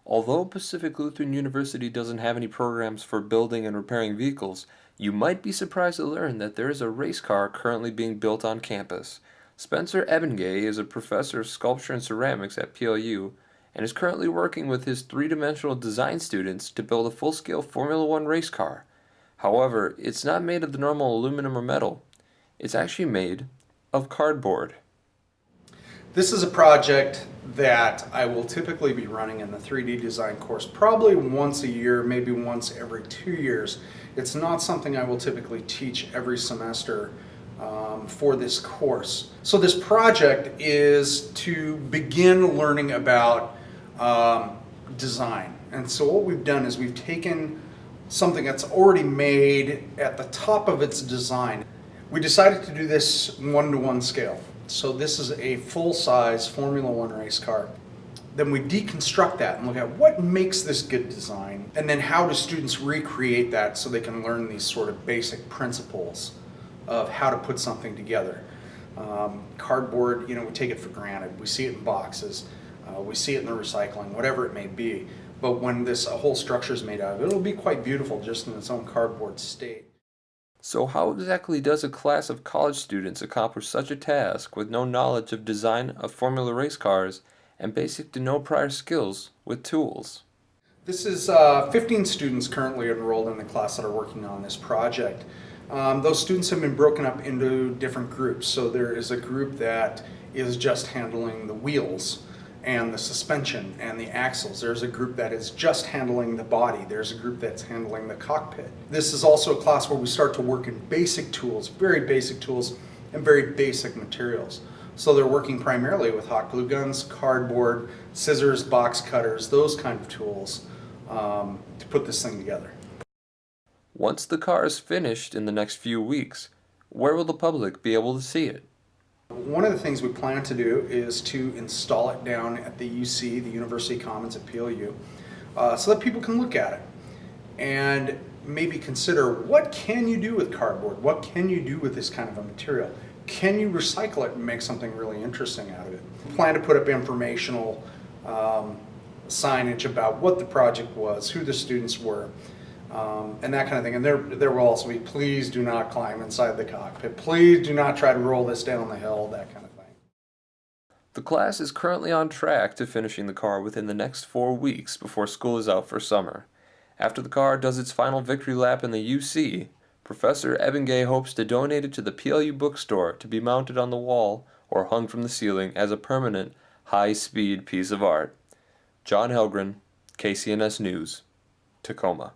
Although Pacific Lutheran University doesn't have any programs for building and repairing vehicles, you might be surprised to learn that there is a race car currently being built on campus. Spencer Ebengay is a professor of sculpture and ceramics at PLU and is currently working with his three-dimensional design students to build a full-scale Formula One race car. However, it's not made of the normal aluminum or metal. It's actually made of cardboard. This is a project that I will typically be running in the 3D design course probably once a year, maybe once every 2 years. It's not something I will typically teach every semester for this course. So this project is to begin learning about design. And so what we've done is we've taken something that's already made at the top of its design. We decided to do this one-to-one scale. So this is a full-size Formula One race car. Then we deconstruct that and look at what makes this good design, and then how do students recreate that so they can learn these sort of basic principles of how to put something together. Cardboard, we take it for granted. We see it in boxes, we see it in the recycling, whatever it may be. But when this whole structure is made out of it, it'll be quite beautiful just in its own cardboard state. So how exactly does a class of college students accomplish such a task with no knowledge of design of formula race cars and basic to no prior skills with tools? This is 15 students currently enrolled in the class that are working on this project. Those students have been broken up into different groups. So there is a group that is just handling the wheels and the suspension and the axles. There's a group that is just handling the body. There's a group that's handling the cockpit. This is also a class where we start to work in basic tools, very basic tools, and very basic materials. So they're working primarily with hot glue guns, cardboard, scissors, box cutters, those kind of tools to put this thing together. Once the car is finished in the next few weeks, where will the public be able to see it? One of the things we plan to do is to install it down at the UC, the University Commons at PLU, so that people can look at it and maybe consider, what can you do with cardboard? What can you do with this kind of a material? Can you recycle it and make something really interesting out of it? We plan to put up informational signage about what the project was, who the students were, and that kind of thing. And there will also be, please do not climb inside the cockpit. Please do not try to roll this down the hill, that kind of thing. The class is currently on track to finishing the car within the next 4 weeks before school is out for summer. After the car does its final victory lap in the UC, Professor Ebengay hopes to donate it to the PLU bookstore to be mounted on the wall or hung from the ceiling as a permanent, high-speed piece of art. John Helgren, KCNS News, Tacoma.